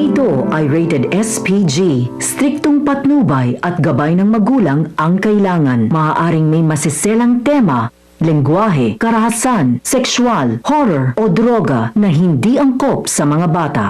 ito ay rated SPG. Striktong patnubay at gabay ng magulang ang kailangan. Maaaring may masiselang tema, lengguwahe, karahasan, sexual, horror o droga na hindi angkop sa mga bata.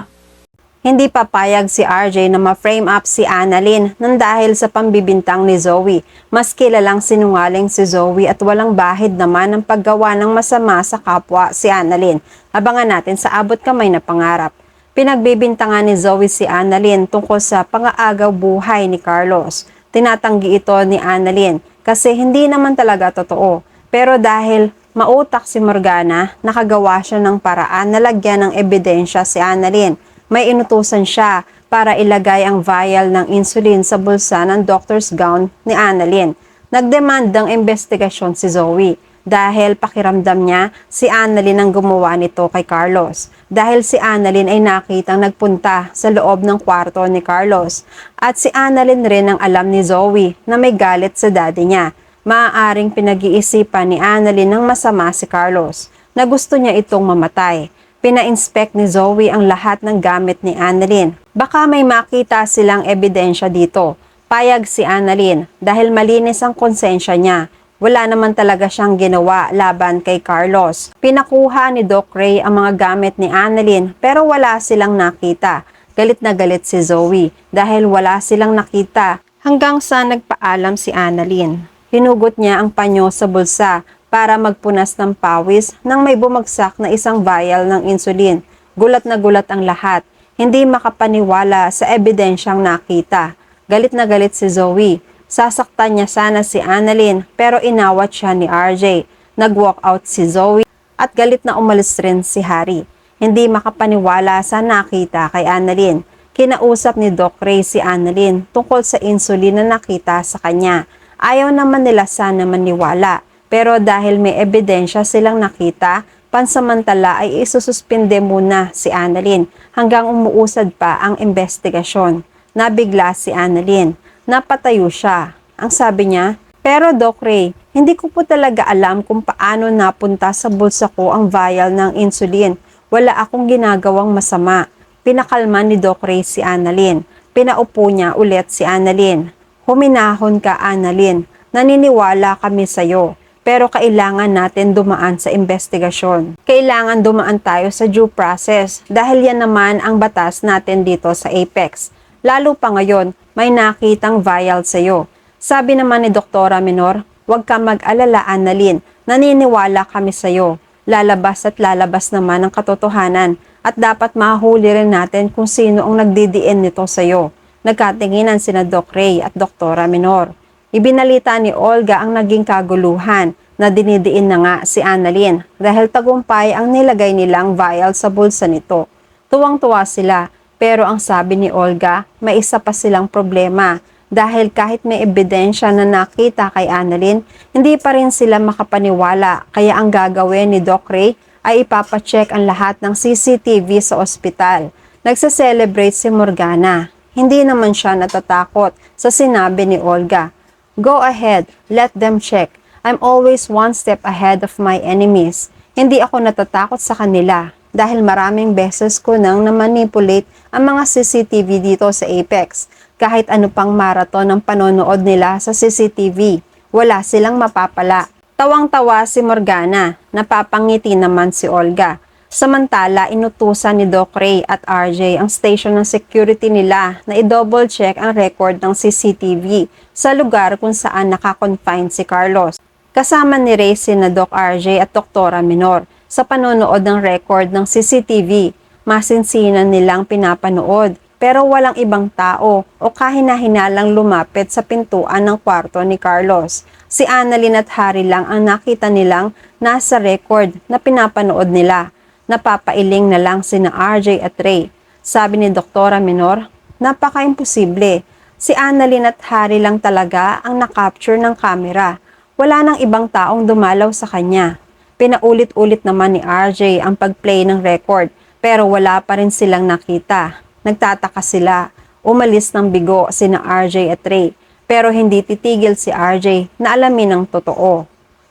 Hindi papayag si RJ na ma-frame up si Annalyn nang dahil sa pambibintang ni Zoe. Mas kilalang sinungaling si Zoe at walang bahid naman ang paggawa ng masama sa kapwa si Annalyn. Abangan natin sa abot kamay na pangarap. Pinagbibintangan ni Zoe si Annalyn tungkol sa pang-aagaw buhay ni Carlos. Tinatanggi ito ni Annalyn kasi hindi naman talaga totoo. Pero dahil mautak si Morgana, nakagawa siya ng paraan na lagyan ng ebidensya si Annalyn. May inutusan siya para ilagay ang vial ng insulin sa bulsa ng doctor's gown ni Annalyn. Nagdemand ng investigasyon si Zoe dahil pakiramdam niya si Annalyn ang gumawa nito kay Carlos. Dahil si Annalyn ay nakitang nagpunta sa loob ng kwarto ni Carlos. At si Annalyn rin ang alam ni Zoe na may galit sa daddy niya. Maaaring pinag-iisipan ni Annalyn ng masama si Carlos na gusto niya itong mamatay. Pina-inspect ni Zoe ang lahat ng gamit ni Annalyn. Baka may makita silang ebidensya dito. Payag si Annalyn dahil malinis ang konsensya niya. Wala naman talaga siyang ginawa laban kay Carlos. Pinakuha ni Doc Ray ang mga gamit ni Annalyn pero wala silang nakita. Galit na galit si Zoe dahil wala silang nakita hanggang sa nagpaalam si Annalyn. Hinugot niya ang panyo sa bulsa para magpunas ng pawis nang may bumagsak na isang vial ng insulin. Gulat na gulat ang lahat. Hindi makapaniwala sa ebidensyang nakita. Galit na galit si Zoe. Sasaktan niya sana si Annalyn pero inawat siya ni RJ. Nag-walk out si Zoe at galit na umalis rin si Harry. Hindi makapaniwala sa nakita kay Annalyn. Kinausap ni Doc Ray si Annalyn tungkol sa insulin na nakita sa kanya. Ayaw naman nila sana maniwala. Pero dahil may ebidensya silang nakita, pansamantala ay isususpinde muna si Annalyn hanggang umuusad pa ang investigasyon. Nabigla si Annalyn. Napatayo siya. Ang sabi niya, pero Doc Ray, hindi ko po talaga alam kung paano napunta sa bulsa ko ang vial ng insulin. Wala akong ginagawang masama. Pinakalma ni Doc Ray si Annalyn. Pinaupo niya ulit si Annalyn. Huminahon ka, Annalyn. Naniniwala kami sa'yo. Pero kailangan natin dumaan sa investigasyon. Kailangan dumaan tayo sa due process dahil yan naman ang batas natin dito sa Apex. Lalo pa ngayon, may nakitang vial sa'yo. Sabi naman ni Doktora Menor, huwag ka mag-alala, Annalyn. Naniniwala kami sa'yo. Lalabas at lalabas naman ang katotohanan at dapat mahuli rin natin kung sino ang nagdidiin nito sa'yo. Nagkatinginan sina Doc Ray at Doktora Menor. Ibinalita ni Olga ang naging kaguluhan na dinidiin na nga si Annalyn dahil tagumpay ang nilagay nilang vial sa bulsa nito. Tuwang-tuwa sila pero ang sabi ni Olga, may isa pa silang problema dahil kahit may ebidensya na nakita kay Annalyn, hindi pa rin sila makapaniwala kaya ang gagawin ni Doc Ray ay ipapacheck ang lahat ng CCTV sa ospital. Nagse-celebrate si Morgana. Hindi naman siya natatakot sa sinabi ni Olga. Go ahead, let them check. I'm always one step ahead of my enemies. Hindi ako natatakot sa kanila dahil maraming beses ko nang na-manipulate ang mga CCTV dito sa Apex. Kahit ano pang marathon ang panonood nila sa CCTV, wala silang mapapala. Tawang-tawa si Morgana, napapangiti naman si Olga. Samantala, inutusan ni Doc Ray at RJ ang station ng security nila na i-double check ang record ng CCTV sa lugar kung saan nakakonfine si Carlos. Kasama ni Ray sina Doc RJ at Doktora Menor sa panonood ng record ng CCTV. Masinsinan nilang pinapanood pero walang ibang tao o kahina-hinalang lumapit sa pintuan ng kwarto ni Carlos. Si Annalyn at Harry lang ang nakita nilang nasa record na pinapanood nila. Napapailing na lang sina RJ at Ray. Sabi ni Doktora Menor, napaka-imposible. Si Annalyn at Harry lang talaga ang nakapture ng camera. Wala nang ibang taong dumalaw sa kanya. Pinaulit-ulit naman ni RJ ang pag-play ng record pero wala pa rin silang nakita. Nagtataka sila. Umalis ng bigo sina RJ at Ray pero hindi titigil si RJ na alamin ang totoo.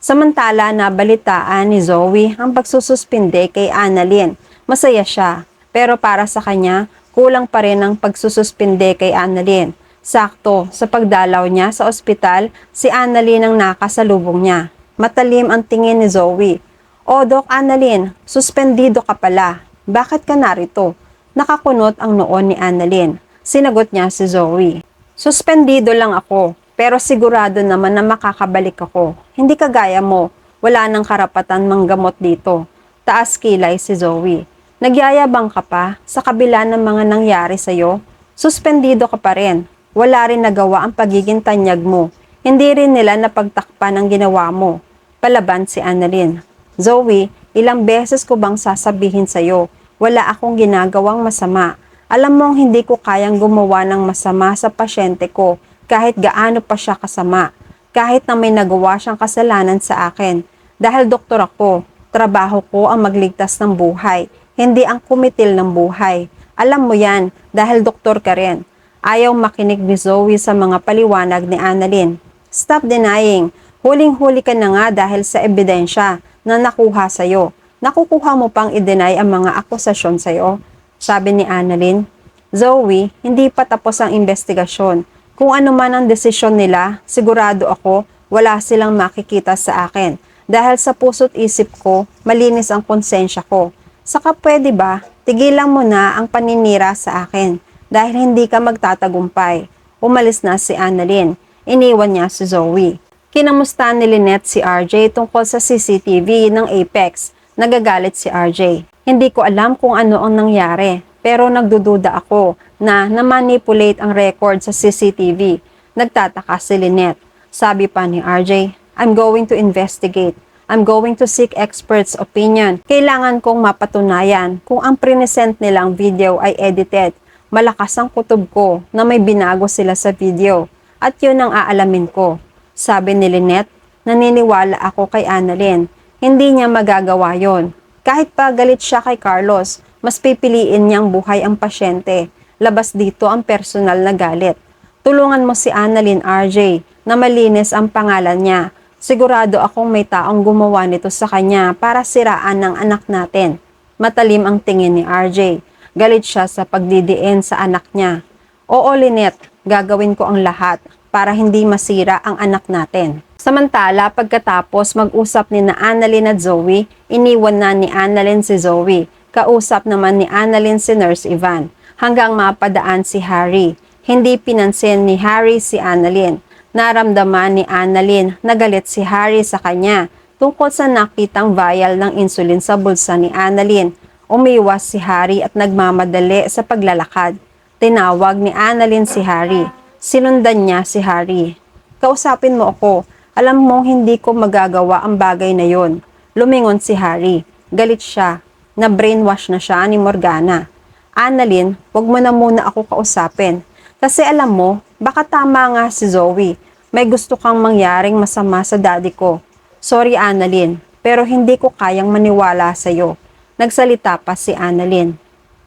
Samantala, nabalitaan ni Zoe ang pagsususpinde kay Annalyn. Masaya siya, pero para sa kanya, kulang pa rin ang pagsususpinde kay Annalyn. Sakto, sa pagdalaw niya sa ospital, si Annalyn ang nakasalubong niya. Matalim ang tingin ni Zoe. "O, Doc Annalyn, suspendido ka pala. Bakit ka narito?" Nakakunot ang noon ni Annalyn. Sinagot niya si Zoe. "Suspendido lang ako, pero sigurado naman na makakabalik ako. Hindi kagaya mo, wala nang karapatan manggamot dito." Taas kilay si Zoe. "Nagyayabang ka pa sa kabila ng mga nangyari sa'yo? Suspendido ka pa rin. Wala rin nagawa ang pagiging tanyag mo. Hindi rin nila napagtakpan ang ginawa mo." Palaban si Annalyn. "Zoe, ilang beses ko bang sasabihin sa'yo, wala akong ginagawang masama. Alam mong hindi ko kayang gumawa ng masama sa pasyente ko kahit gaano pa siya kasama. Kahit na may nagawa siyang kasalanan sa akin. Dahil doktor ako, trabaho ko ang magligtas ng buhay, hindi ang kumitil ng buhay. Alam mo yan dahil doktor ka rin." Ayaw makinig ni Zoe sa mga paliwanag ni Annalyn. "Stop denying. Huling-huli ka na nga dahil sa ebidensya na nakuha sa'yo. Nakukuha mo pang i-deny ang mga akusasyon sa'yo," sabi ni Annalyn. "Zoe, hindi pa tapos ang investigasyon. Kung ano man ang desisyon nila, sigurado ako wala silang makikita sa akin. Dahil sa puso't isip ko, malinis ang konsensya ko. Saka pwede ba, tigilan mo na ang paninira sa akin dahil hindi ka magtatagumpay." Umalis na si Annalyn. Iniwan niya si Zoe. Kinamusta ni Lynette si RJ tungkol sa CCTV ng Apex. Nagagalit si RJ. "Hindi ko alam kung ano ang nangyari, pero nagdududa ako na na-manipulate ang record sa CCTV." Nagtataka si Lynette. Sabi pa ni RJ, "I'm going to investigate. I'm going to seek experts' opinion. Kailangan kong mapatunayan kung ang present nilang video ay edited. Malakas ang kutob ko na may binago sila sa video. At yun ang aalamin ko." Sabi ni Lynette. "Naniniwala ako kay Annalyn. Hindi niya magagawa yon. Kahit pa galit siya kay Carlos, mas pipiliin niyang buhay ang pasyente. Labas dito ang personal na galit. Tulungan mo si Annalyn, RJ, na malinis ang pangalan niya. Sigurado akong may taong gumawa nito sa kanya para siraan ng anak natin." Matalim ang tingin ni RJ. Galit siya sa pagdidiin sa anak niya. "Oo, Lynette, gagawin ko ang lahat para hindi masira ang anak natin." Samantala, pagkatapos mag-usap ni na Annalyn at Zoe, iniwan na ni Annalyn si Zoe. Kausap naman ni Annalyn si Nurse Ivan hanggang mapadaan si Harry. Hindi pinansin ni Harry si Annalyn. Naramdaman ni Annalyn na galit si Harry sa kanya tungkol sa nakitang vial ng insulin sa bulsa ni Annalyn. Umiwas si Harry at nagmamadali sa paglalakad. Tinawag ni Annalyn si Harry. Sinundan niya si Harry. "Kausapin mo ako. Alam mong hindi ko magagawa ang bagay na yon." Lumingon si Harry. Galit siya. Na-brainwash na siya ni Morgana. "Annalyn, wag mo na muna ako kausapin. Kasi alam mo, baka tama nga si Zoe. May gusto kang mangyaring masama sa daddy ko. Sorry Annalyn, pero hindi ko kayang maniwala sa'yo." Nagsalita pa si Annalyn.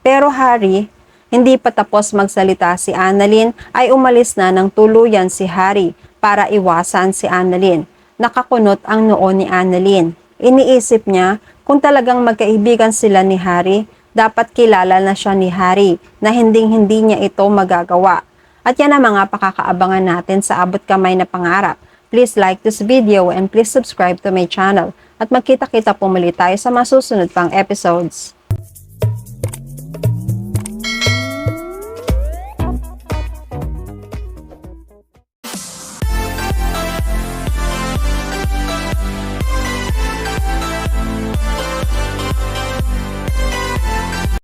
Pero Harry, hindi pa tapos magsalita si Annalyn ay umalis na ng tuluyan si Harry para iwasan si Annalyn. Nakakunot ang noo ni Annalyn. Iniisip niya kung talagang magkaibigan sila ni Harry, dapat kilala na siya ni Harry na hinding-hindi niya ito magagawa. At yan ang mga pakakaabangan natin sa abot kamay na pangarap. Please like this video and please subscribe to my channel. At magkita-kita po muli tayo sa masusunod pang episodes.